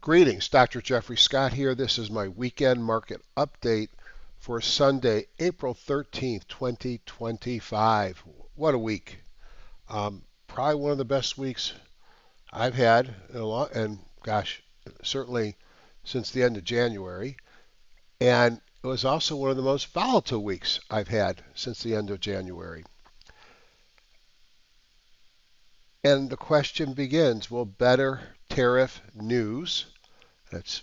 Greetings, Dr. Jeffrey Scott here. This is my weekend market update for Sunday, April 13th, 2025. What a week. Probably one of the best weeks I've had in a long, and gosh, certainly since the end of January. And it was also one of the most volatile weeks I've had since the end of January. And the question begins, will better tariff news, that's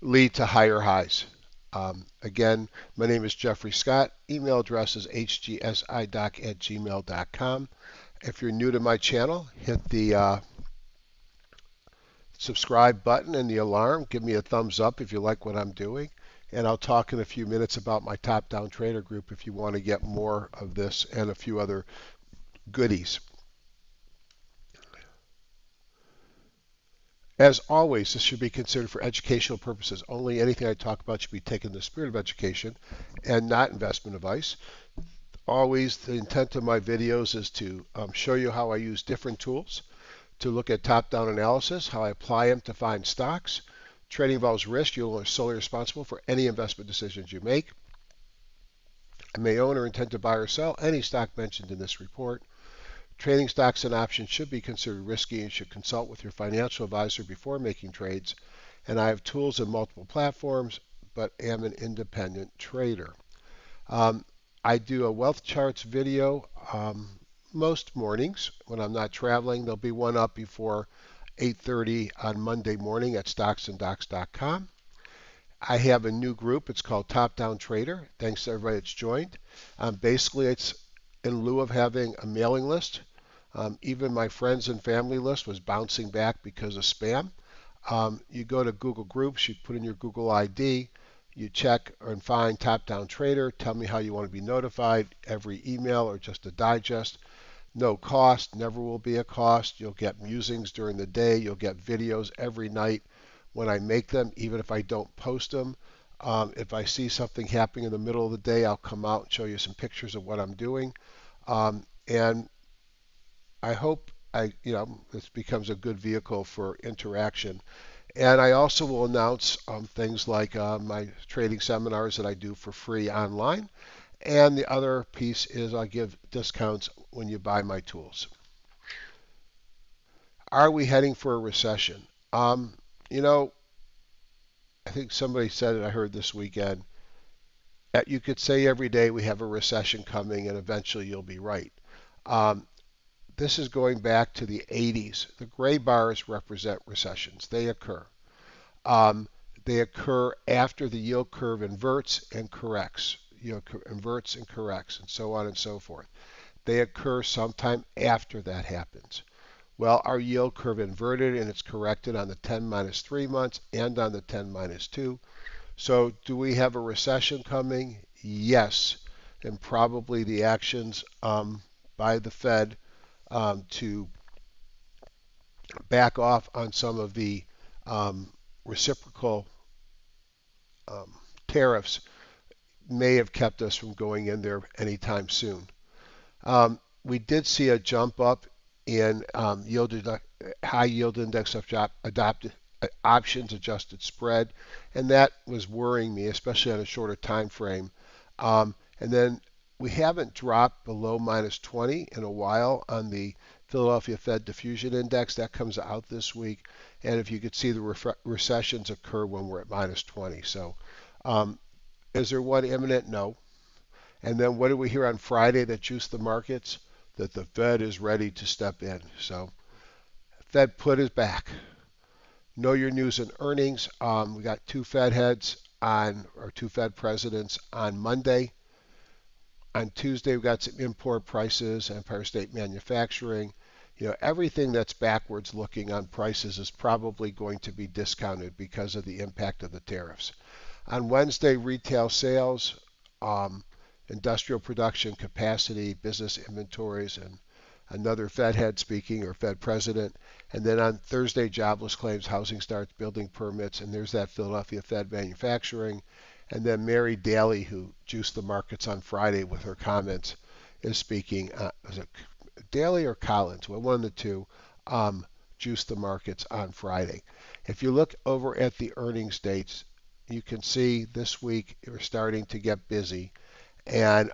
lead to higher highs? Again, my name is Jeffrey Scott. Email address is hgsidoc@gmail.com. If you're new to my channel, hit the subscribe button and the alarm. Give me a thumbs up if you like what I'm doing. And I'll talk in a few minutes about my top-down trader group if you want to get more of this and a few other goodies. As always, this should be considered for educational purposes only. Anything I talk about should be taken in the spirit of education and not investment advice. Always, the intent of my videos is to show you how I use different tools to look at top-down analysis, how I apply them to find stocks. Trading involves risk. You're only solely responsible for any investment decisions you make. I may own or intend to buy or sell any stock mentioned in this report. Trading stocks and options should be considered risky and should consult with your financial advisor before making trades. And I have tools in multiple platforms, but am an independent trader. I do a wealth charts video most mornings when I'm not traveling. There'll be one up before 8:30 on Monday morning at stocksanddocs.com. I have a new group. It's called Top Down Trader. Thanks to everybody that's joined. Basically, it's in lieu of having a mailing list. Even my friends and family list was bouncing back because of spam. You go to Google Groups, you put in your Google ID, you check and find Top Down Trader, tell me how you want to be notified, every email or just a digest. No cost, never will be a cost. You'll get musings during the day, you'll get videos every night when I make them, even if I don't post them. If I see something happening in the middle of the day, I'll come out and show you some pictures of what I'm doing. And I hope this becomes a good vehicle for interaction. And I also will announce things like my trading seminars that I do for free online. And the other piece is I give discounts when you buy my tools. Are we heading for a recession? I think somebody said it, I heard this weekend, that you could say every day we have a recession coming and eventually you'll be right. This is going back to the 80s. The gray bars represent recessions. They occur. They occur after the yield curve inverts and corrects. Inverts and corrects, and so on and so forth. They occur sometime after that happens. Well, our yield curve inverted and it's corrected on the 10 minus 3 months and on the 10 minus 2. So do we have a recession coming? Yes. And probably the actions by the Fed to back off on some of the reciprocal tariffs may have kept us from going in there anytime soon. We did see a jump up in high yield index adopted options adjusted spread, and that was worrying me, especially on a shorter time frame. And then we haven't dropped below minus 20 in a while on the Philadelphia Fed Diffusion Index. That comes out this week, and if you could see the recessions occur when we're at minus 20. So is there one imminent? No. And then what did we hear on Friday that juiced the markets? That the Fed is ready to step in. So Fed put is back. Know your news and earnings. We got two Fed heads or two Fed presidents on Monday. On Tuesday, we got some import prices, Empire State Manufacturing. Everything that's backwards looking on prices is probably going to be discounted because of the impact of the tariffs. On Wednesday, retail sales, industrial production capacity, business inventories, and another Fed head speaking or Fed president. And then on Thursday, jobless claims, housing starts, building permits, and there's that Philadelphia Fed manufacturing. And then Mary Daly, who juiced the markets on Friday with her comments, is speaking. Was it Daly or Collins? Well, one of the two. juice the markets on Friday. If you look over at the earnings dates, you can see this week we're starting to get busy and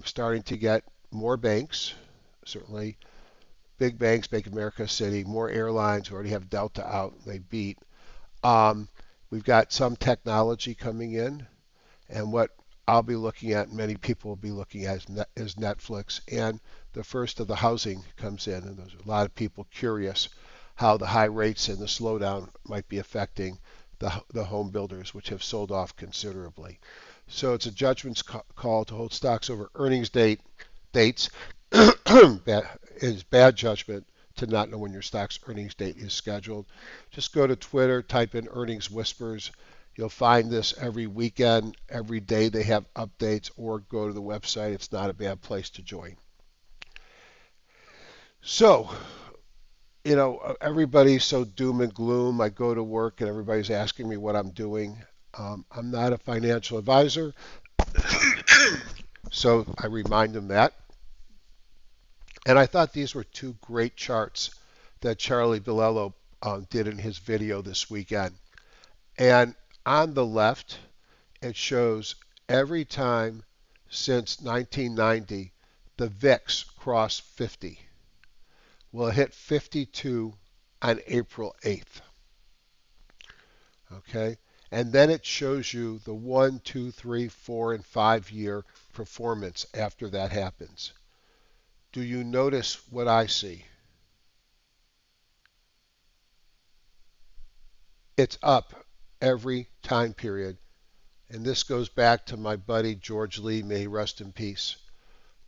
starting to get more banks, certainly big banks, Bank of America, Citi, more airlines. We already have Delta out. They beat. Um, we've got some technology coming in, and what I'll be looking at, many people will be looking at, is Netflix. And the first of the housing comes in, and there's a lot of people curious how the high rates and the slowdown might be affecting the home builders, which have sold off considerably. So it's a judgment call to hold stocks over earnings dates. Is bad judgment to not know when your stock's earnings date is scheduled. Just go to Twitter, type in earnings whispers. You'll find this every weekend, every day they have updates, or go to the website. It's not a bad place to join. So, everybody's so doom and gloom. I go to work and everybody's asking me what I'm doing. I'm not a financial advisor, so I remind them that. And I thought these were two great charts that Charlie Bilello did in his video this weekend. And on the left, it shows every time since 1990 the VIX crossed 50. Well, it hit 52 on April 8th. Okay? And then it shows you the 1, 2, 3, 4, and 5 year performance after that happens. Do you notice what I see? It's up every time period. And this goes back to my buddy George Lee, may he rest in peace.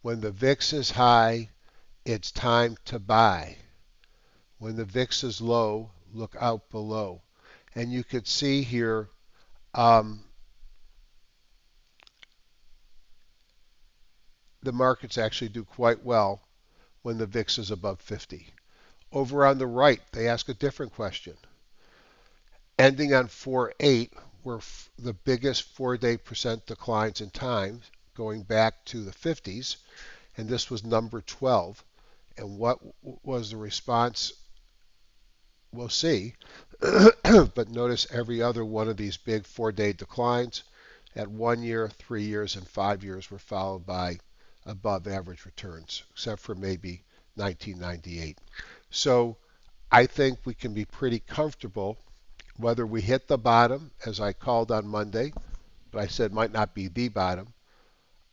When the VIX is high, it's time to buy. When the VIX is low, look out below. And you could see here the markets actually do quite well when the VIX is above 50. Over on the right, they ask a different question. Ending on 4.8 were the biggest 4-day percent declines in time, going back to the 50s, and this was number 12. And what was the response? We'll see. But notice every other one of these big 4-day declines at 1 year, 3 years, and 5 years were followed by above average returns, except for maybe 1998. So I think we can be pretty comfortable whether we hit the bottom, as I called on Monday, but I said might not be the bottom,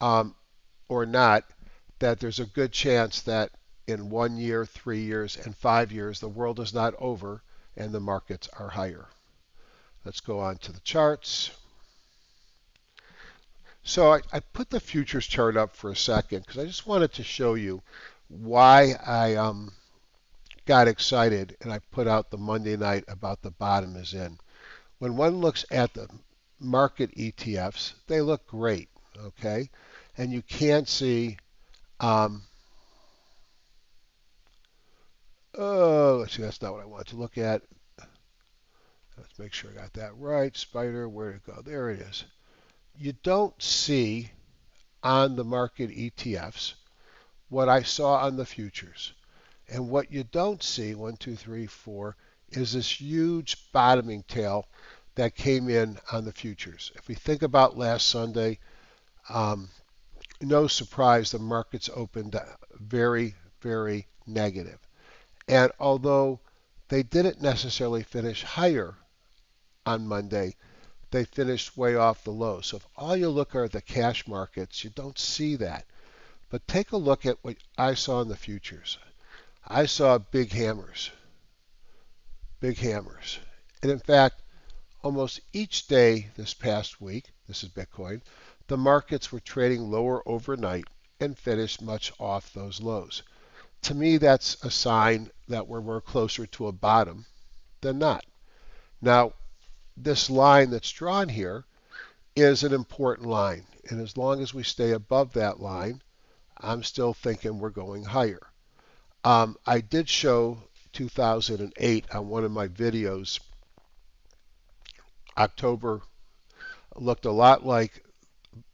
or not, that there's a good chance that in 1 year, 3 years, and 5 years, the world is not over and the markets are higher. Let's go on to the charts. So I put the futures chart up for a second because I just wanted to show you why I got excited and I put out the Monday night about the bottom is in. When one looks at the market ETFs, they look great, okay? And you can see, let's see, that's not what I want to look at. Let's make sure I got that right. Spider, where'd it go? There it is. You don't see on the market ETFs what I saw on the futures. And what you don't see, 1, 2, 3, 4, is this huge bottoming tail that came in on the futures. If we think about last Sunday, no surprise the markets opened very, very negative. And although they didn't necessarily finish higher on Monday, they finished way off the low. So if all you look are at the cash markets, you don't see that. But take a look at what I saw in the futures. I saw big hammers. Big hammers. And in fact, almost each day this past week, this is Bitcoin, the markets were trading lower overnight and finished much off those lows. To me, that's a sign that we're closer to a bottom than not. Now, this line that's drawn here is an important line. And as long as we stay above that line, I'm still thinking we're going higher. I did show 2008 on one of my videos. October looked a lot like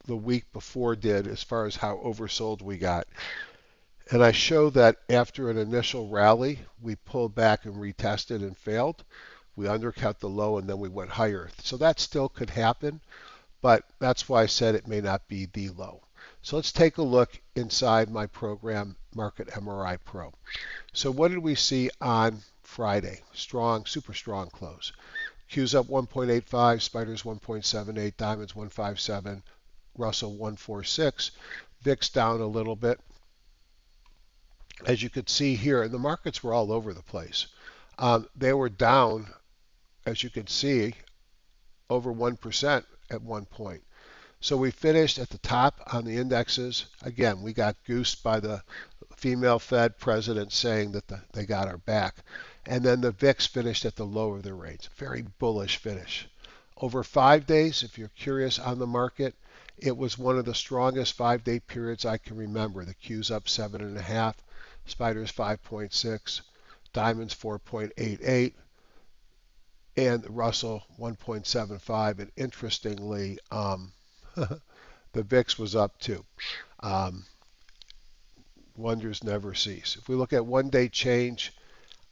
the week before did as far as how oversold we got. And I show that after an initial rally, we pulled back and retested and failed. We undercut the low and then we went higher. So that still could happen, but that's why I said it may not be the low. So let's take a look inside my program, Market MRI Pro. So what did we see on Friday? Strong, super strong close. Q's up 1.85, Spiders 1.78, Diamonds 157, Russell 146, VIX down a little bit. As you could see here, and the markets were all over the place. They were down, as you can see, over 1% at one point. So we finished at the top on the indexes. Again, we got goosed by the female Fed president saying that they got our back. And then the VIX finished at the low of the range. Very bullish finish. Over 5 days, if you're curious on the market, it was one of the strongest 5-day periods I can remember. The Q's up 7.5, Spiders 5.6, Diamonds 4.88, and Russell 1.75. And interestingly, the VIX was up too. Wonders never cease. If we look at 1-day change,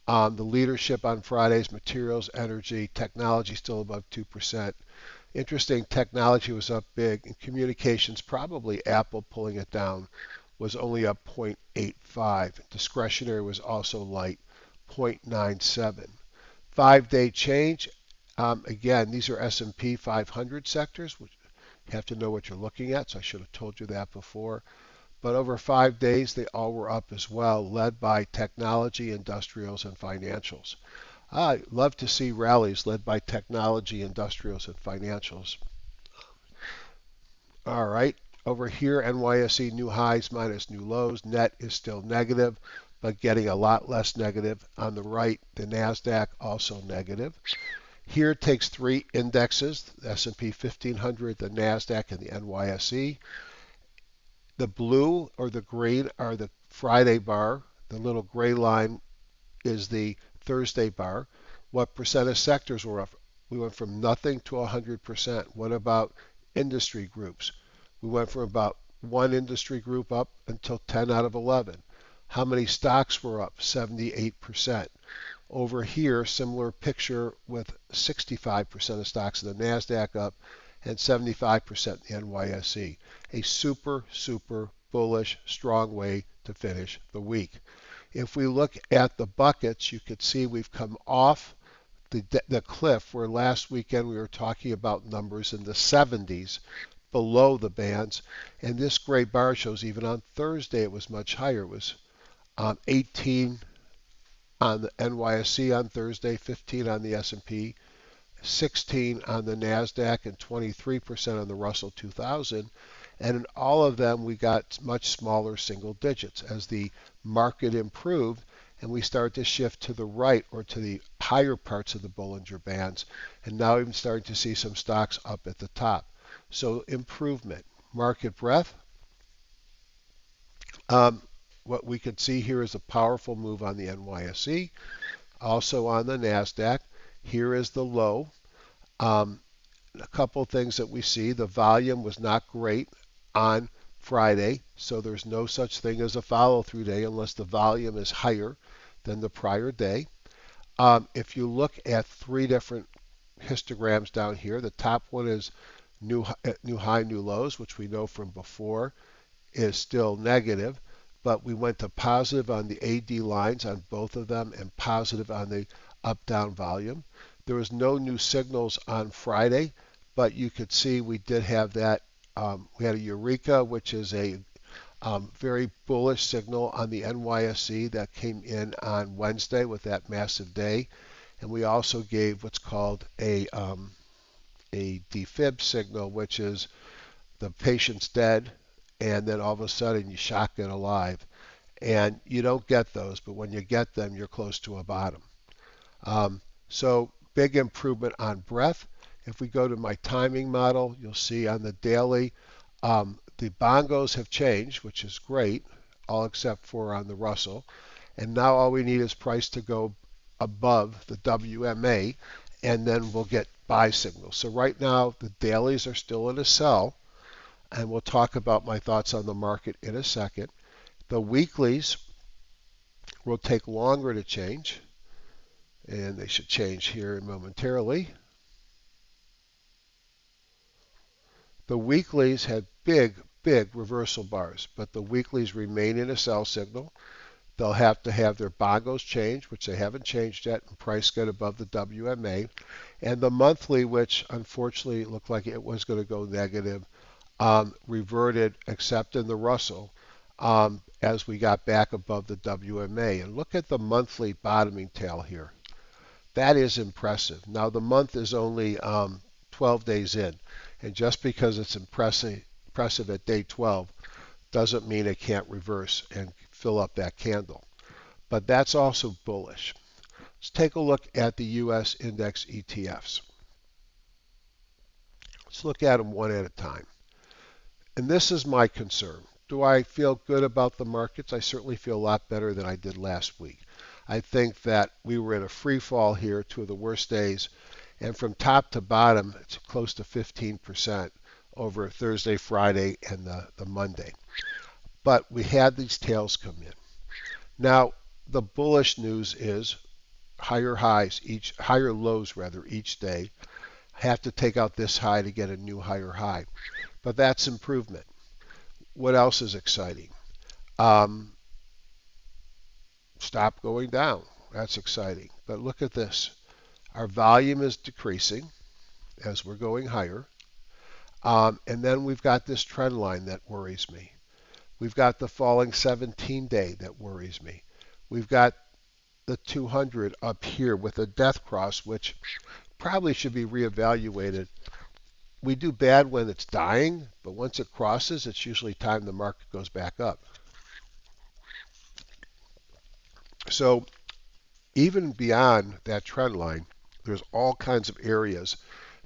the leadership on Fridays, materials, energy, technology still above 2%. Interesting, technology was up big, and communications, probably Apple pulling it down, was only up 0.85. Discretionary was also light, 0.97. 5-day change, again, these are S&P 500 sectors, which you have to know what you're looking at, so I should have told you that before. But over 5 days, they all were up as well, led by technology, industrials, and financials. I love to see rallies led by technology, industrials, and financials. All right, over here, NYSE new highs minus new lows. Net is still negative, but getting a lot less negative. On the right, the NASDAQ also negative. Here it takes 3 indexes, the S&P 1500, the NASDAQ, and the NYSE. The blue or the green are the Friday bar. The little gray line is the Thursday bar. What percent of sectors were up? We went from nothing to 100%. What about industry groups? We went from about 1 industry group up until 10 out of 11. How many stocks were up? 78%. Over here, similar picture with 65% of stocks in the NASDAQ up and 75% in the NYSE. A super, super bullish, strong way to finish the week. If we look at the buckets, you could see we've come off the cliff where last weekend we were talking about numbers in the 70s below the bands. And this gray bar shows even on Thursday it was much higher. It was 18 on the NYSE on Thursday, 15 on the S&P, 16 on the NASDAQ, and 23% on the Russell 2000. And in all of them, we got much smaller single digits as the market improved and we started to shift to the right or to the higher parts of the Bollinger Bands. And now even starting to see some stocks up at the top. So improvement. Market breadth. What we can see here is a powerful move on the NYSE, also on the NASDAQ. Here is the low. A couple things that we see. The volume was not great on Friday, so there's no such thing as a follow-through day unless the volume is higher than the prior day. If you look at 3 different histograms down here, the top one is new high, new lows, which we know from before is still negative, but we went to positive on the AD lines on both of them and positive on the up-down volume. There was no new signals on Friday, but you could see we did have that. We had a Eureka, which is a very bullish signal on the NYSE that came in on Wednesday with that massive day. And we also gave what's called a defib signal, which is the patient's dead, and then all of a sudden you shock it alive. And you don't get those, but when you get them, you're close to a bottom. So big improvement on breadth. If we go to my timing model, you'll see on the daily, the bongos have changed, which is great, all except for on the Russell. And now all we need is price to go above the WMA, and then we'll get buy signals. So right now, the dailies are still in a sell, and we'll talk about my thoughts on the market in a second. The weeklies will take longer to change, and they should change here momentarily. The weeklies had big reversal bars, but the weeklies remain in a sell signal. They'll have to have their bongos changed, which they haven't changed yet, and price get above the WMA. And the monthly, which unfortunately looked like it was going to go negative, reverted, except in the Russell, as we got back above the WMA. And look at the monthly bottoming tail here. That is impressive. Now the month is only 12 days in, and just because it's impressive at day 12 doesn't mean it can't reverse and fill up that candle. But that's also bullish. Let's take a look at the US index ETFs. Let's look at them one at a time. And this is my concern. Do I feel good about the markets? I certainly feel a lot better than I did last week. I think that we were in a free fall here, two of the worst days, and from top to bottom, it's close to 15% over Thursday, Friday, and the Monday. But we had these tails come in. Now, the bullish news is higher lows each day. Have to take out this high to get a new higher high. But that's improvement. What else is exciting? Stop going down. That's exciting. But look at this. Our volume is decreasing as we're going higher. And then we've got this trend line that worries me. We've got the falling 17-day that worries me. We've got the 200 up here with a death cross, which probably should be reevaluated. We do bad when it's dying, but once it crosses, it's usually time the market goes back up. So even beyond that trend line, there's all kinds of areas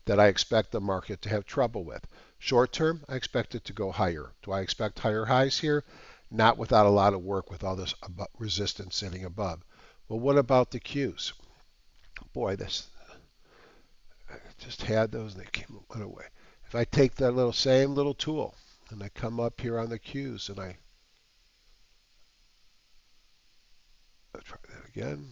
that I expect the market to have trouble with. Short term, I expect it to go higher. Do I expect higher highs here? Not without a lot of work with all this resistance sitting above. Well, what about the Qs? Boy, I just had those and they went away. If I take that same little tool and I come up here on the Qs and I'll try that again.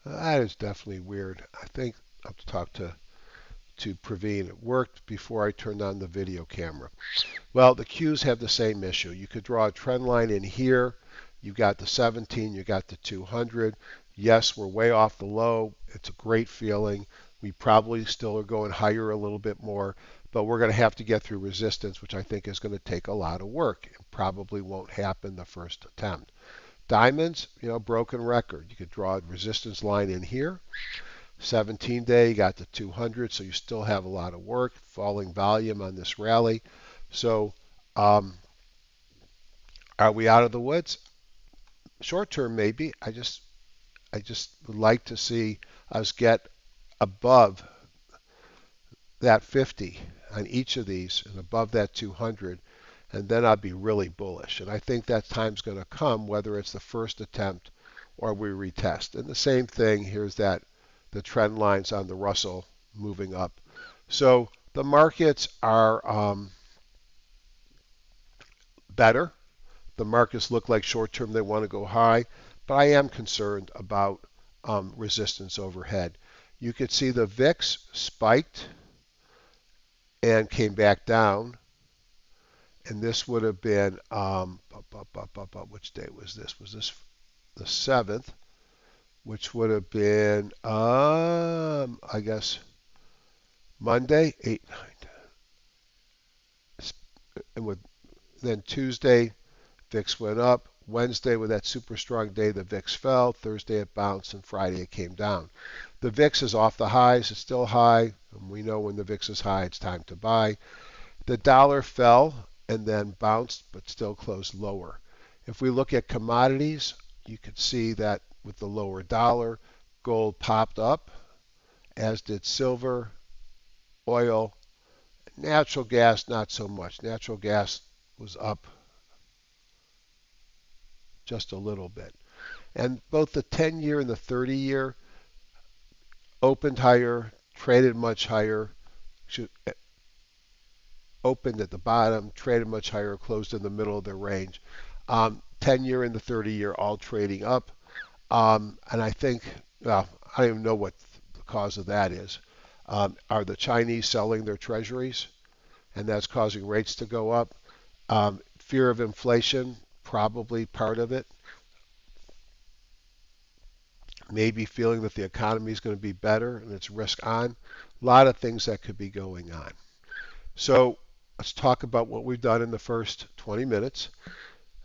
That is definitely weird. I think I'll have to talk to Praveen. It worked before I turned on the video camera. Well, the Qs have the same issue. You could draw a trend line in here. You got the 17, you got the 200. Yes, we're way off the low. It's a great feeling. We probably still are going higher a little bit more, but we're going to have to get through resistance, which I think is going to take a lot of work. It probably won't happen the first attempt. Diamonds, broken record. You could draw a resistance line in here. 17-day, you got the 200, so you still have a lot of work. Falling volume on this rally. So, are we out of the woods? Short term, maybe. I just would like to see us get above that 50 on each of these and above that 200, and then I'd be really bullish. And I think that time's going to come, whether it's the first attempt or we retest. And the same thing, here's the trend lines on the Russell moving up. So the markets are better. The markets look like short term they want to go high, but I am concerned about resistance overhead. You could see the VIX spiked and came back down, and this would have been which day was this? Was this the 7th? Which would have been I guess Monday, 8, 9, 10. And then Tuesday, VIX went up. Wednesday, with that super strong day, the VIX fell. Thursday, it bounced, and Friday, it came down. The VIX is off the highs. It's still high, and we know when the VIX is high, it's time to buy. The dollar fell and then bounced, but still closed lower. If we look at commodities, you could see that with the lower dollar, gold popped up, as did silver, oil. Natural gas, not so much. Natural gas was up just a little bit. And both the 10-year and the 30-year opened higher, traded much higher. opened at the bottom, traded much higher, closed in the middle of their range. 10-year and the 30-year all trading up. And I think, well, I don't even know what the cause of that is. Are the Chinese selling their treasuries? And that's causing rates to go up. Fear of inflation, probably part of it. Maybe feeling that the economy is going to be better and it's risk on. A lot of things that could be going on. So let's talk about what we've done in the first 20 minutes.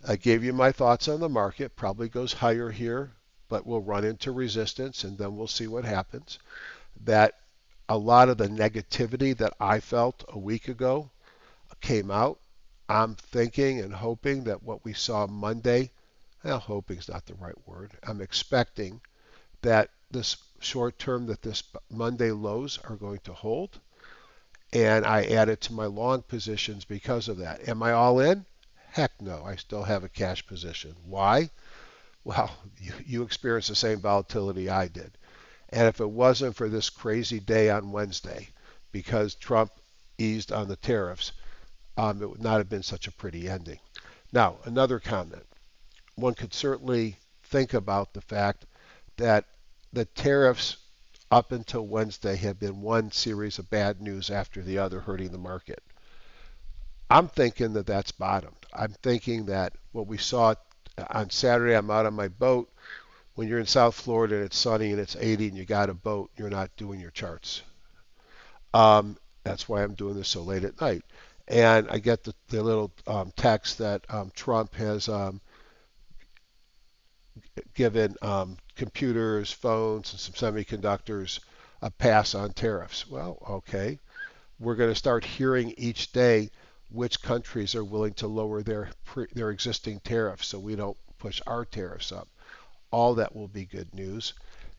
I gave you my thoughts on the market. Probably goes higher here, but we'll run into resistance and then we'll see what happens. That a lot of the negativity that I felt a week ago came out. I'm thinking and hoping that what we saw Monday, well, hoping is not the right word. I'm expecting that this short term, that this Monday lows are going to hold. And I added to my long positions because of that. Am I all in? Heck no. I still have a cash position. Why? Well, you experienced the same volatility I did. And if it wasn't for this crazy day on Wednesday, because Trump eased on the tariffs, it would not have been such a pretty ending. Now, another comment. One could certainly think about the fact that the tariffs up until Wednesday had been one series of bad news after the other hurting the market. I'm thinking that that's bottomed. I'm thinking that what we saw on Saturday, I'm out on my boat. When you're in South Florida and it's sunny and it's 80 and you got a boat, you're not doing your charts. That's why I'm doing this so late at night. And I get the little text that Trump has given computers, phones, and some semiconductors a pass on tariffs. Well, okay. We're going to start hearing each day which countries are willing to lower their existing tariffs so we don't push our tariffs up. All that will be good news.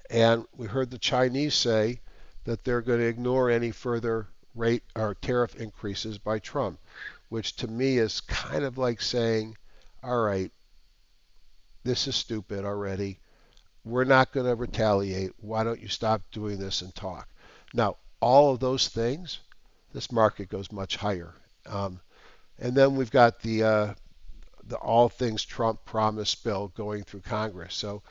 And we heard the Chinese say that they're going to ignore any further rate or tariff increases by Trump, which to me is kind of like saying, all right, this is stupid already. We're not going to retaliate. Why don't you stop doing this and talk? Now, all of those things, this market goes much higher. And then we've got the all things Trump promise bill going through Congress. So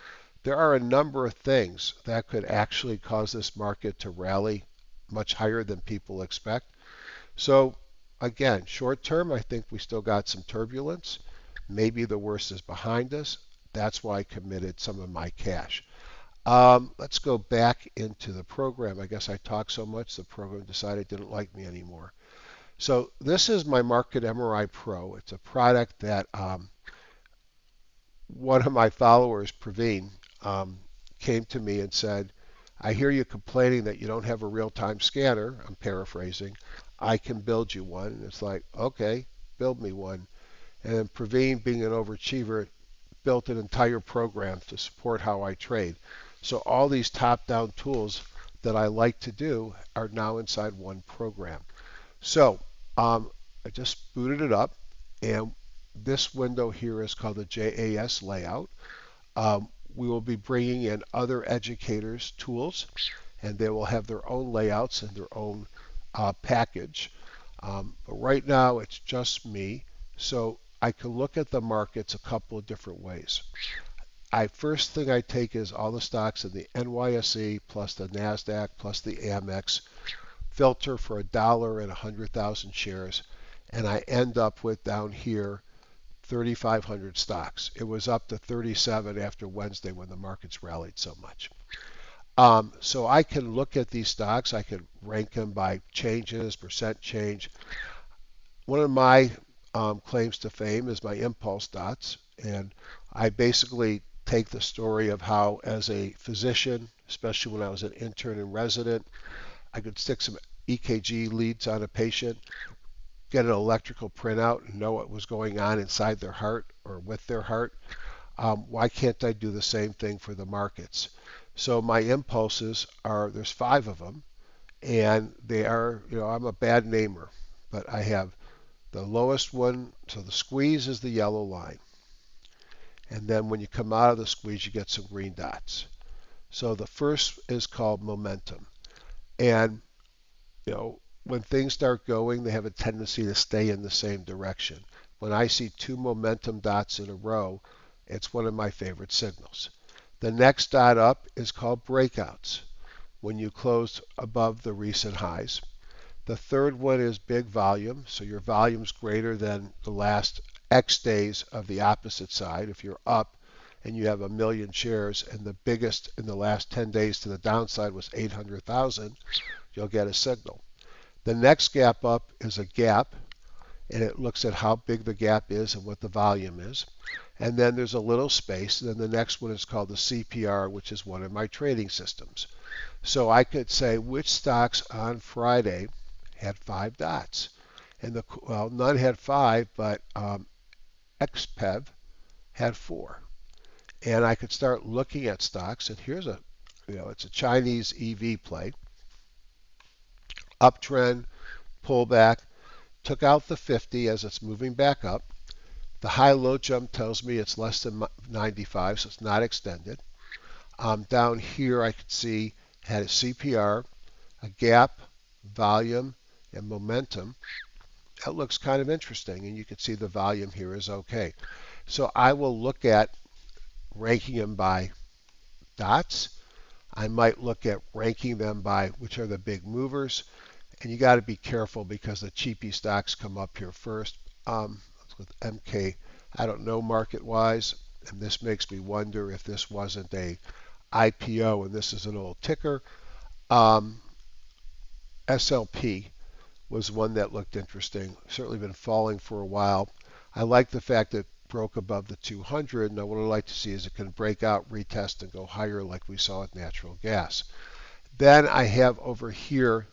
there are a number of things that could actually cause this market to rally much higher than people expect. So again, short term, I think we still got some turbulence. Maybe the worst is behind us. That's why I committed some of my cash. Let's go back into the program. I guess I talked so much, the program decided it didn't like me anymore. So this is my Market MRI Pro. It's a product that one of my followers, Praveen, came to me and said, I hear you complaining that you don't have a real-time scanner. I'm paraphrasing. I can build you one. And it's like, okay, build me one. And then Praveen, being an overachiever, built an entire program to support how I trade. So all these top-down tools that I like to do are now inside one program. So I just booted it up, and this window here is called the JAS layout. We will be bringing in other educators' tools, and they will have their own layouts and their own package. But right now, it's just me, so I can look at the markets a couple of different ways. First thing I take is all the stocks in the NYSE plus the NASDAQ plus the Amex, filter for $1 and 100,000 shares, and I end up with down here 3,500 stocks. It was up to 37 after Wednesday when the markets rallied so much. So I can look at these stocks. I can rank them by changes, percent change. One of my claims to fame is my impulse dots, and I basically take the story of how, as a physician, especially when I was an intern and resident, I could stick some EKG leads on a patient, get an electrical printout, and know what was going on inside their heart or with their heart. Why can't I do the same thing for the markets? So my impulses are, there's 5 of them, and they are, I'm a bad namer, but I have the lowest one, so the squeeze is the yellow line. And then when you come out of the squeeze, you get some green dots. So the first is called momentum. And, when things start going, they have a tendency to stay in the same direction. When I see two momentum dots in a row, it's one of my favorite signals. The next dot up is called breakouts, when you close above the recent highs. The third one is big volume, so your volume's greater than the last X days of the opposite side. If you're up and you have 1,000,000 shares and the biggest in the last 10 days to the downside was 800,000, you'll get a signal. The next gap up is a gap, and it looks at how big the gap is and what the volume is. And then there's a little space. And then the next one is called the CPR, which is one of my trading systems. So I could say which stocks on Friday had 5 dots. And well, none had 5, but XPEV had 4. And I could start looking at stocks. And here's it's a Chinese EV play. Uptrend, pullback, took out the 50 as it's moving back up. The high-low jump tells me it's less than 95, so it's not extended. Down here I could see had a CPR, a gap, volume, and momentum. That looks kind of interesting, and you can see the volume here is okay. So I will look at ranking them by dots. I might look at ranking them by which are the big movers. And you got to be careful because the cheapy stocks come up here first. With MK, I don't know market-wise, and this makes me wonder if this wasn't a IPO and this is an old ticker. SLP was one that looked interesting. Certainly been falling for a while. I like the fact that it broke above the 200. Now what I'd like to see is it can break out, retest, and go higher like we saw with natural gas. Then I have over here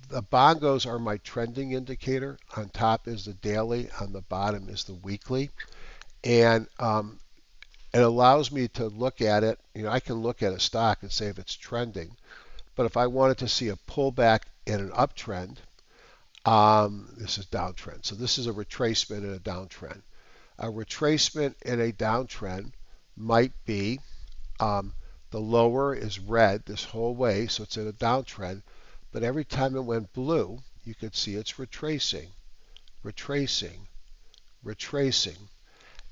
the bongos are my trending indicator. On top is the daily, on the bottom is the weekly. And it allows me to look at it. I can look at a stock and say if it's trending. But if I wanted to see a pullback in an uptrend, this is downtrend. So this is a retracement in a downtrend. A retracement in a downtrend might be the lower is red this whole way, so it's in a downtrend. But every time it went blue, you could see it's retracing, retracing, retracing.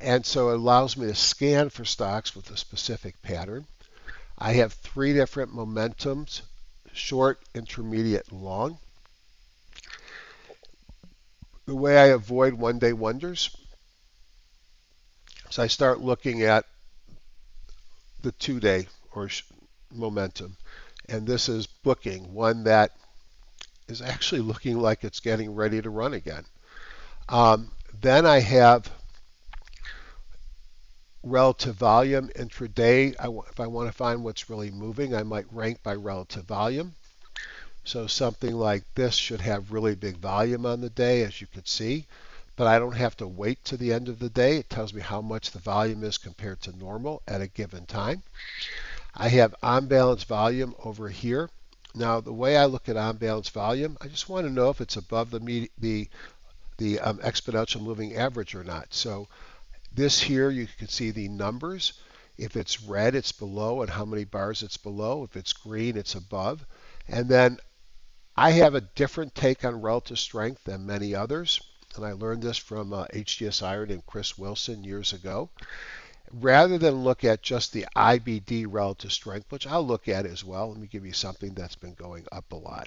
And so it allows me to scan for stocks with a specific pattern. I have 3 different momentums, short, intermediate, and long. The way I avoid one-day wonders is I start looking at the 2-day or momentum. And this is booking, one that is actually looking like it's getting ready to run again. Then I have relative volume intraday. If I want to find what's really moving, I might rank by relative volume. So something like this should have really big volume on the day, as you can see. But I don't have to wait to the end of the day. It tells me how much the volume is compared to normal at a given time. I have on-balance volume over here. Now, the way I look at on-balance volume, I just want to know if it's above the exponential moving average or not. So this here, you can see the numbers. If it's red, it's below, and how many bars it's below. If it's green, it's above. And then I have a different take on relative strength than many others. And I learned this from HDS Iron and Chris Wilson years ago. Rather than look at just the IBD relative strength, which I'll look at as well, let me give you something that's been going up a lot.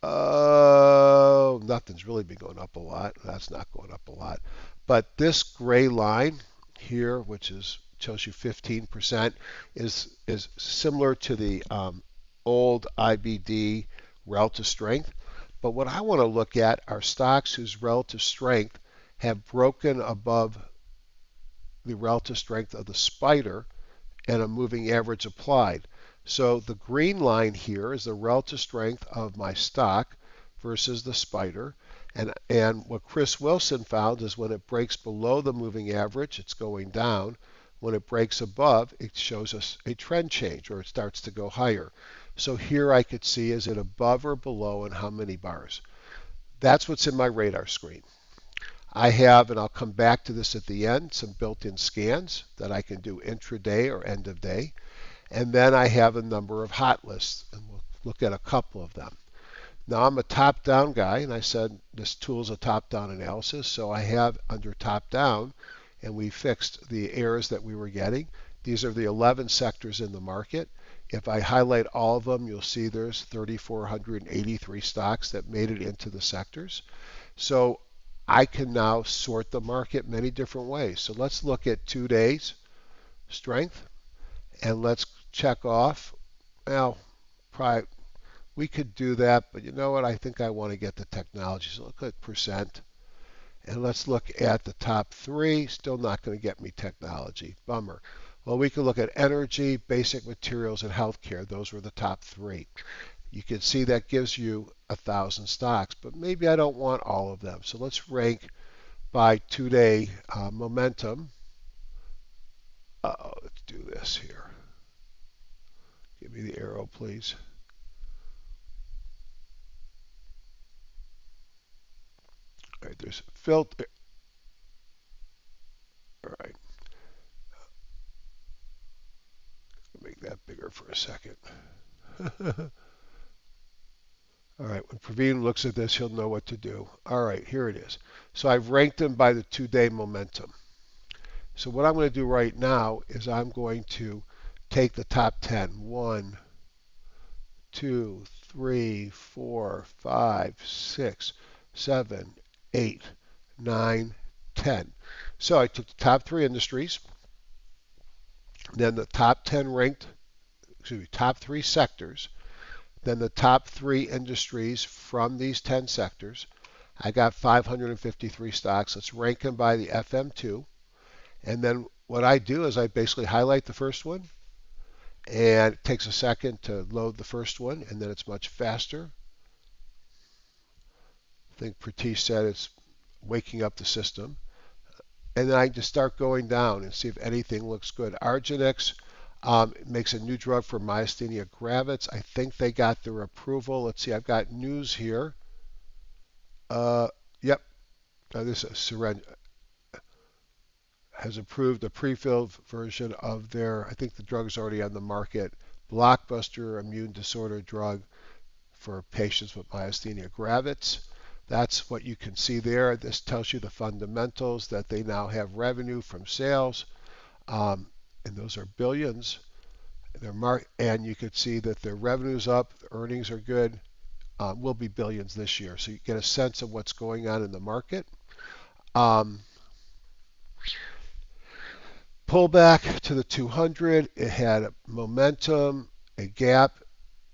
Oh, nothing's really been going up a lot. That's not going up a lot. But this gray line here, which tells you 15%, is similar to the old IBD relative strength. But what I want to look at are stocks whose relative strength have broken above the relative strength of the spider and a moving average applied. So the green line here is the relative strength of my stock versus the spider. And what Chris Wilson found is when it breaks below the moving average, it's going down. When it breaks above, it shows us a trend change, or it starts to go higher. So here I could see, is it above or below and how many bars? That's what's in my radar screen. I have, and I'll come back to this at the end, some built-in scans that I can do intraday or end of day. And then I have a number of hot lists, and we'll look at a couple of them. Now I'm a top-down guy, and I said this tool is a top-down analysis, so I have under top-down, and we fixed the errors that we were getting. These are the 11 sectors in the market. If I highlight all of them, you'll see there's 3,483 stocks that made it into the sectors. So I can now sort the market many different ways. So let's look at 2 days strength, and let's check off. Well, probably we could do that, but you know what? I think I want to get the technology. So look at percent. And let's look at the top 3. Still not going to get me technology. Bummer. Well, we could look at energy, basic materials, and healthcare. Those were the top 3. You can see that gives you 1,000 stocks, but maybe I don't want all of them. So let's rank by 2-day momentum. Let's do this here. Give me the arrow, please. All right, there's filter. All right, make that bigger for a second. All right, when Praveen looks at this, he'll know what to do. All right, here it is. So I've ranked them by the 2-day momentum. So what I'm going to do right now is I'm going to take the top 10. 1, 2, 3, 4, 5, 6, 7, 8, 9, 10. So I took the top 3 industries, then the top 10 ranked, excuse me, top 3 sectors, then the top 3 industries from these 10 sectors. I got 553 stocks. Let's rank them by the FM2. And then what I do is I basically highlight the first one, and it takes a second to load the first one, and then it's much faster. I think Pratish said it's waking up the system. And then I just start going down and see if anything looks good. Argenx makes a new drug for myasthenia gravis. I think they got their approval. Let's see, I've got news here. Yep, this is syringe has approved a pre-filled version of their, I think the drug is already on the market, blockbuster immune disorder drug for patients with myasthenia gravis. That's what you can see there. This tells you the fundamentals, that they now have revenue from sales, and those are billions. And you can see that their revenue's up, the earnings are good, will be billions this year. So you get a sense of what's going on in the market. Pull back to the 200. It had a momentum, a gap,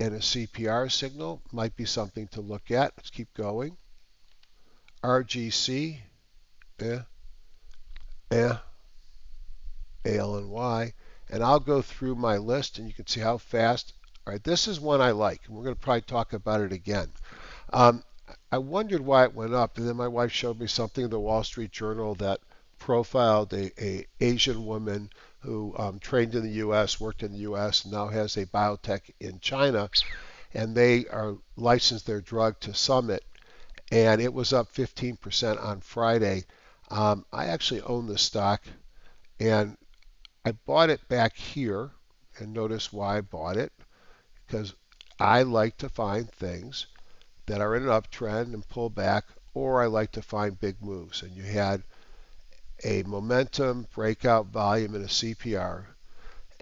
and a CPR signal. Might be something to look at. Let's keep going. RGC, ALNY, and I'll go through my list and you can see how fast. All right, this is one I like, and we're going to probably talk about it again. I wondered why it went up, and then my wife showed me something in the Wall Street Journal that profiled a Asian woman who trained in the U.S., worked in the U.S., and now has a biotech in China, and they are licensed their drug to Summit, and it was up 15% on Friday. I actually own this stock, and I bought it back here, and notice why I bought it, because I like to find things that are in an uptrend and pull back, or I like to find big moves. And you had a momentum, breakout volume, and a CPR.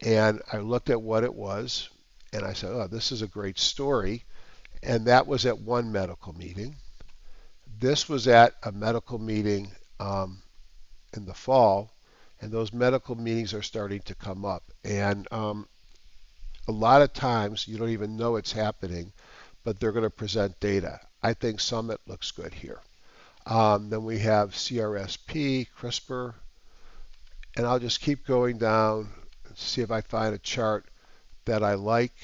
And I looked at what it was, and I said, oh, this is a great story. And that was at one medical meeting. This was at a medical meeting in the fall, and those medical meetings are starting to come up. And a lot of times you don't even know it's happening, but they're going to present data. I think Summit looks good here. Then we have CRSP, CRISPR, and I'll just keep going down and see if I find a chart that I like.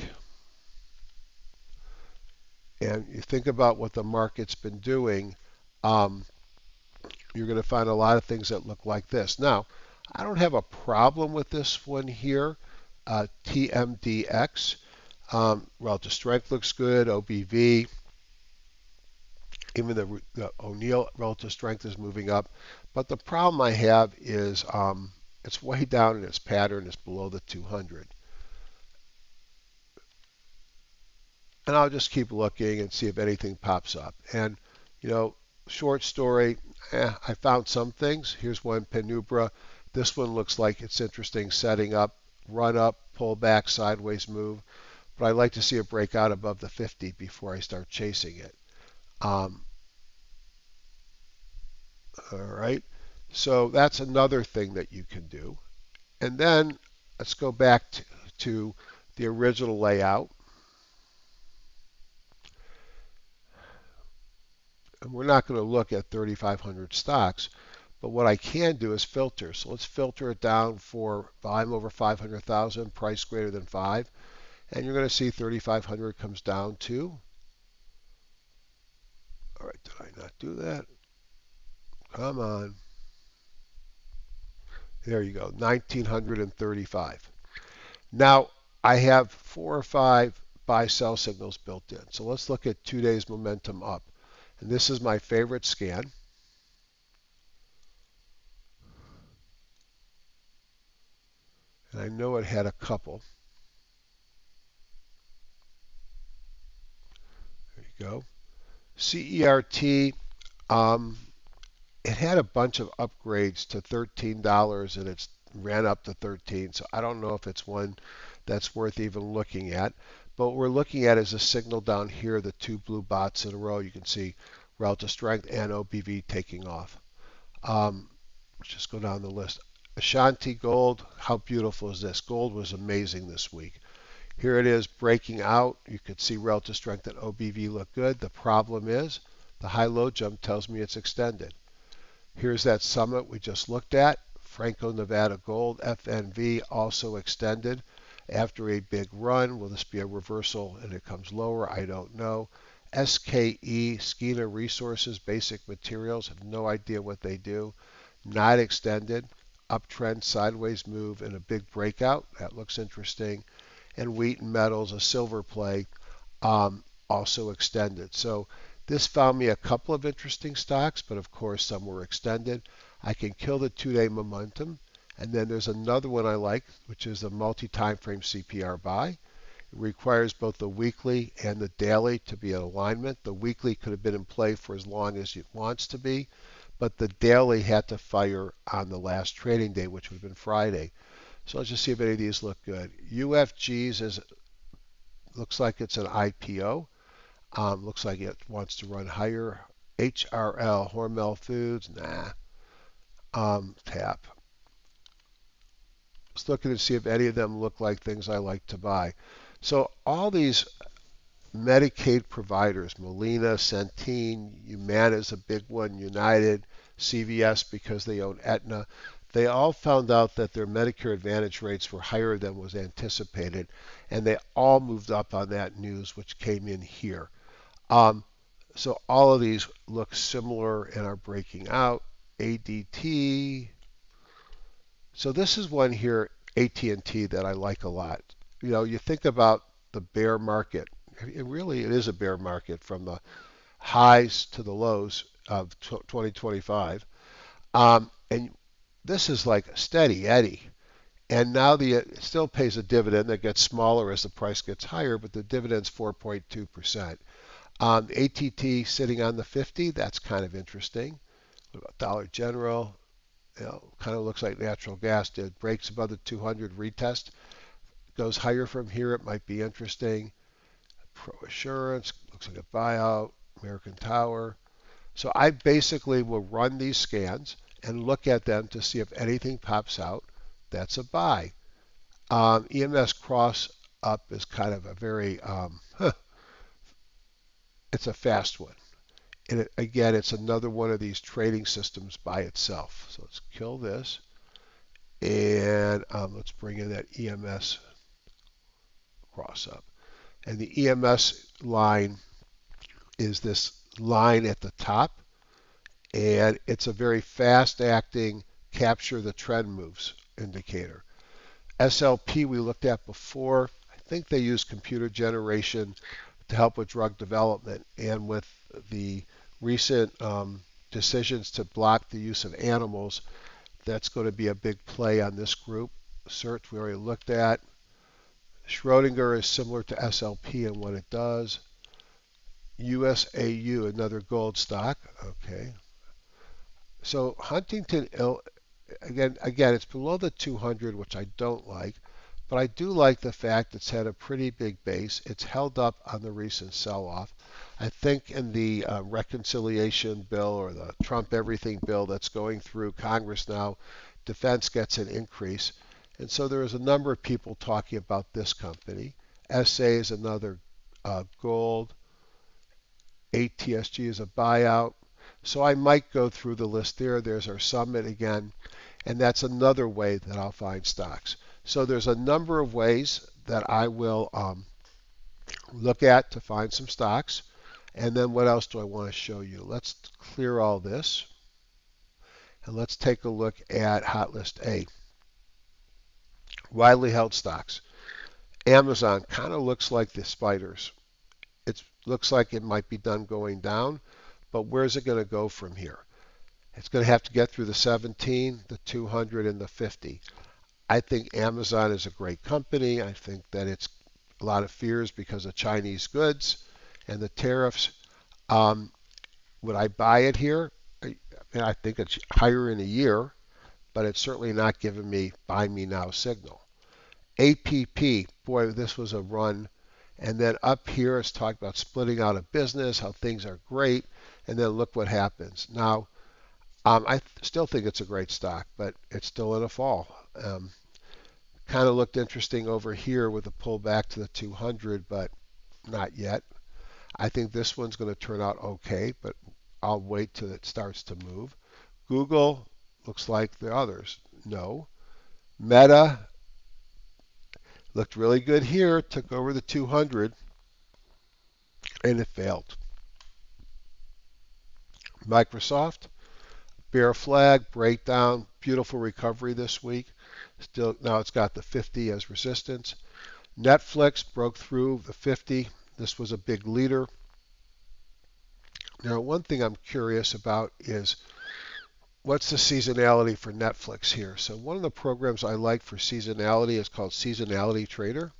And you think about what the market's been doing, you're going to find a lot of things that look like this. Now, I don't have a problem with this one here, TMDX. Relative strength looks good, OBV. Even the O'Neill relative strength is moving up. But the problem I have is it's way down in its pattern. It's below the 200. and I'll just keep looking and see if anything pops up. And, you know, short story, I found some things. Here's one, Penumbra. This one looks like it's interesting, setting up, run up, pull back, sideways move. But I like to see it break out above the 50 before I start chasing it. Um, all right. So that's another thing that you can do. And then let's go back to the original layout. And we're not going to look at 3,500 stocks, but what I can do is filter. So let's filter it down for volume over 500,000, price greater than 5. And you're going to see 3,500 comes down to, all right, did I not do that? Come on. There you go, 1,935. Now, I have 4 or 5 buy-sell signals built in. So let's look at 2 days momentum up. And this is my favorite scan. And I know it had a couple. There you go. CERT, it had a bunch of upgrades to $13 and it's ran up to 13. So I don't know if it's one that's worth even looking at. But what we're looking at is a signal down here, the 2 blue bots in a row. You can see relative strength and OBV taking off. Let's just go down the list. Ashanti Gold, how beautiful is this? Gold was amazing this week. Here it is breaking out. You could see relative strength and OBV look good. The problem is the high-low jump tells me it's extended. Here's that summit we just looked at. Franco-Nevada Gold, FNV, also extended after a big run. Will this be a reversal and it comes lower? I don't know. SKE, Skeena Resources, Basic Materials, have no idea what they do. Not extended. Uptrend, sideways move, and a big breakout. That looks interesting. And Wheaton Metals, a silver play, also extended. So this found me a couple of interesting stocks, but of course some were extended. I can kill the 2-day momentum. And then there's another one I like, which is the multi-time frame CPR buy. It requires both the weekly and the daily to be in alignment. The weekly could have been in play for as long as it wants to be, but the daily had to fire on the last trading day, which would have been Friday. So let's just see if any of these look good. UFGs looks like it's an IPO. Looks like it wants to run higher. HRL, Hormel Foods, nah. Tap. Just looking to see if any of them look like things I like to buy. So all these Medicaid providers, Molina, Centene, Humana is a big one, United, CVS because they own Aetna, they all found out that their Medicare Advantage rates were higher than was anticipated, and they all moved up on that news, which came in here. So all of these look similar and are breaking out. ADT. So this is one here, AT&T, that I like a lot. You know, you think about the bear market. It is a bear market from the highs to the lows of 2025. And this is like a steady Eddie. And now it still pays a dividend that gets smaller as the price gets higher, but the dividend's 4.2%. ATT sitting on the 50, that's kind of interesting. What about Dollar General? You know, kind of looks like natural gas did. Breaks above the 200 retest. Goes higher from here, it might be interesting. Pro Assurance, looks like a buyout. American Tower. So I basically will run these scans and look at them to see if anything pops out. That's a buy. EMS cross up is kind of a very, it's a fast one. And again, it's another one of these trading systems by itself. So let's kill this. And let's bring in that EMS cross up. And the EMS line is this line at the top. And it's a very fast acting capture the trend moves indicator. SLP we looked at before. I think they use computer generation to help with drug development, and with the recent decisions to block the use of animals, that's going to be a big play on this group. Search we already looked at. Schrodinger is similar to SLP in what it does. USAU, another gold stock. Okay. So Huntington, again, it's below the 200, which I don't like, but I do like the fact it's had a pretty big base. It's held up on the recent sell-off. I think in the reconciliation bill or the Trump everything bill that's going through Congress now, defense gets an increase. And so there is a number of people talking about this company. SA is another gold. ATSG is a buyout. So I might go through the list there. There's our summit again. And that's another way that I'll find stocks. So there's a number of ways that I will look at to find some stocks. And then what else do I want to show you? Let's clear all this. And let's take a look at hot list A. Widely held stocks. Amazon kind of looks like the spiders. It looks like it might be done going down, but where's it going to go from here? It's going to have to get through the 17, the 200, and the 50. I think Amazon is a great company. I think that it's a lot of fears because of Chinese goods and the tariffs. Would I buy it here? I think it's higher in a year, but it's certainly not giving me buy me now signal. APP, boy, this was a run. And then up here, it's talking about splitting out a business, how things are great, and then look what happens. Now, I still think it's a great stock, but it's still in a fall. Kind of looked interesting over here with a pullback to the 200, but not yet. I think this one's going to turn out okay, but I'll wait till it starts to move. Google looks like the others. No. Meta looked really good here, took over the 200, and it failed. Microsoft, bear flag, breakdown, beautiful recovery this week. Still, now it's got the 50 as resistance. Netflix broke through the 50. This was a big leader. Now, one thing I'm curious about is what's the seasonality for Netflix here? So one of the programs I like for seasonality is called Seasonality Trader.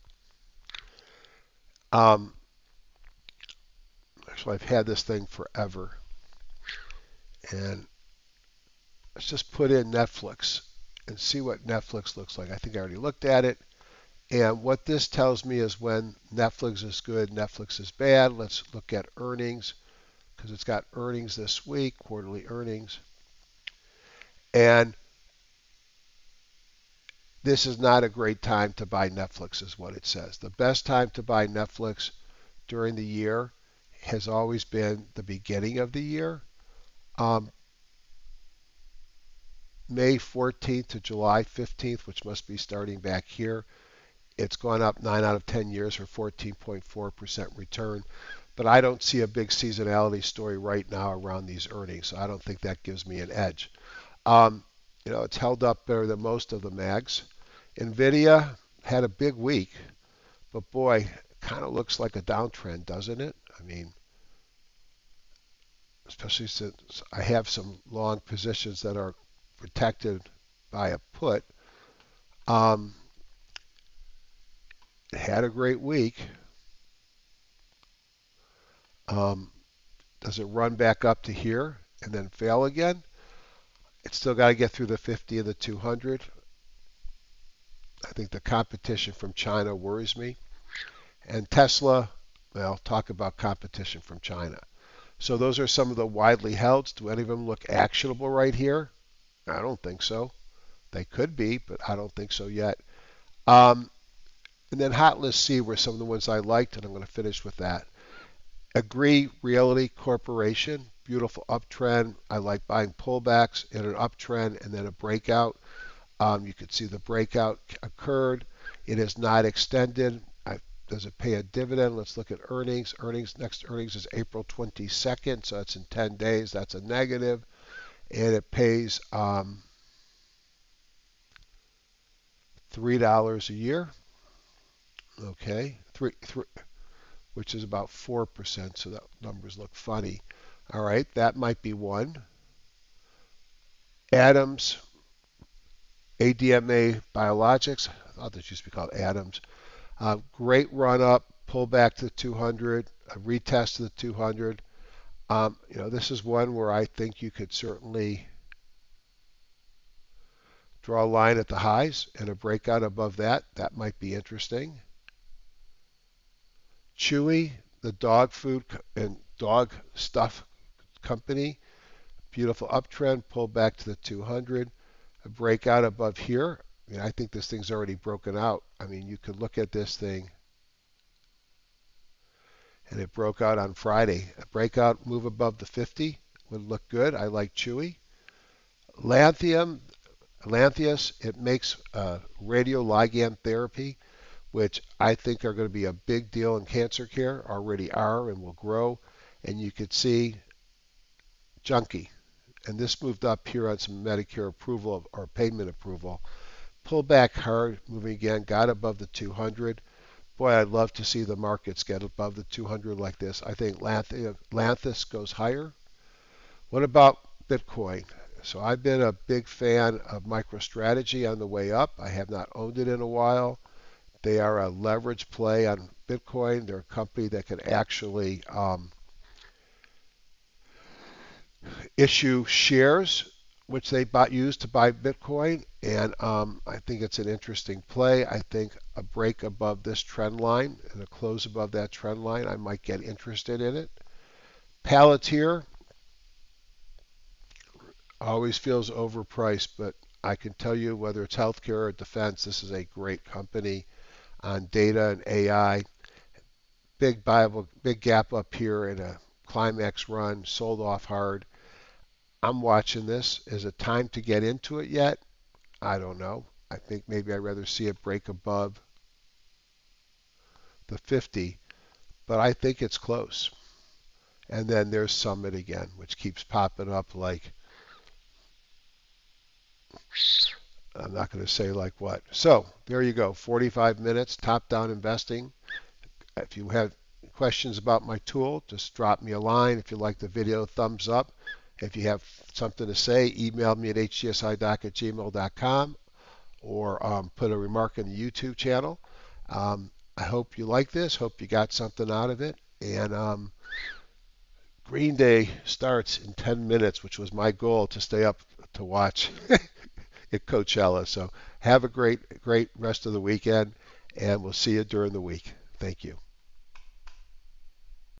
Actually, I've had this thing forever. And let's just put in Netflix and see what Netflix looks like. I think I already looked at it. And what this tells me is when Netflix is good, Netflix is bad. Let's look at earnings because it's got earnings this week, quarterly earnings. And this is not a great time to buy Netflix is what it says. The best time to buy Netflix during the year has always been the beginning of the year. May 14th to July 15th, which must be starting back here. It's gone up 9 out of 10 years for 14.4% return. But I don't see a big seasonality story right now around these earnings, so I don't think that gives me an edge. It's held up better than most of the mags. NVIDIA had a big week, but boy, kind of looks like a downtrend, doesn't it? I mean, especially since I have some long positions that are protected by a put. It had a great week. Does it run back up to here and then fail again? It's still got to get through the 50 and the 200. I think the competition from China worries me. And Tesla, well, talk about competition from China. So those are some of the widely held. Do any of them look actionable right here? I don't think so. They could be, but I don't think so yet. And then hot list C were some of the ones I liked, and I'm going to finish with that. Agree Realty Corporation, beautiful uptrend. I like buying pullbacks in an uptrend and then a breakout. You can see the breakout occurred. It is not extended. Does it pay a dividend? Let's look at earnings. Next earnings is April 22nd, so that's in 10 days. That's a negative. And it pays $3 a year. Okay, which is about 4%, so that numbers look funny. All right, that might be one. Adams, ADMA Biologics, I thought this used to be called Adams. Great run up, pull back to the 200, a retest to the 200. This is one where I think you could certainly draw a line at the highs and a breakout above that. That might be interesting. Chewy, the dog food and dog stuff company, beautiful uptrend, pull back to the 200, a breakout above here. I think this thing's already broken out. You could look at this thing, and it broke out on Friday. A breakout move above the 50 would look good. I like Chewy. Lantheus, it makes radioligand therapy, which I think are going to be a big deal in cancer care, already are and will grow. And you could see junky. And this moved up here on some Medicare approval or payment approval. Pull back hard, moving again, got above the 200. Boy, I'd love to see the markets get above the 200 like this. I think Lantheus goes higher. What about Bitcoin? So I've been a big fan of MicroStrategy on the way up. I have not owned it in a while. They are a leverage play on Bitcoin. They're a company that can actually issue shares, which they used to buy Bitcoin. And I think it's an interesting play. I think a break above this trend line and a close above that trend line, I might get interested in it. Palantir always feels overpriced, but I can tell you whether it's healthcare or defense, this is a great company on data and AI. Big gap up here in a climax run, sold off hard. I'm watching this. Is it time to get into it yet? I don't know. I think maybe I'd rather see it break above the 50, but I think it's close. And then there's Summit again, which keeps popping up like, I'm not going to say like what. So there you go, 45 minutes, top-down investing. If you have questions about my tool, just drop me a line. If you like the video, thumbs up. If you have something to say, email me at htsidoc@gmail.com or put a remark in the YouTube channel. I hope you like this. Hope you got something out of it. And Green Day starts in 10 minutes, which was my goal to stay up to watch at Coachella. So have a great rest of the weekend, and we'll see you during the week. Thank you.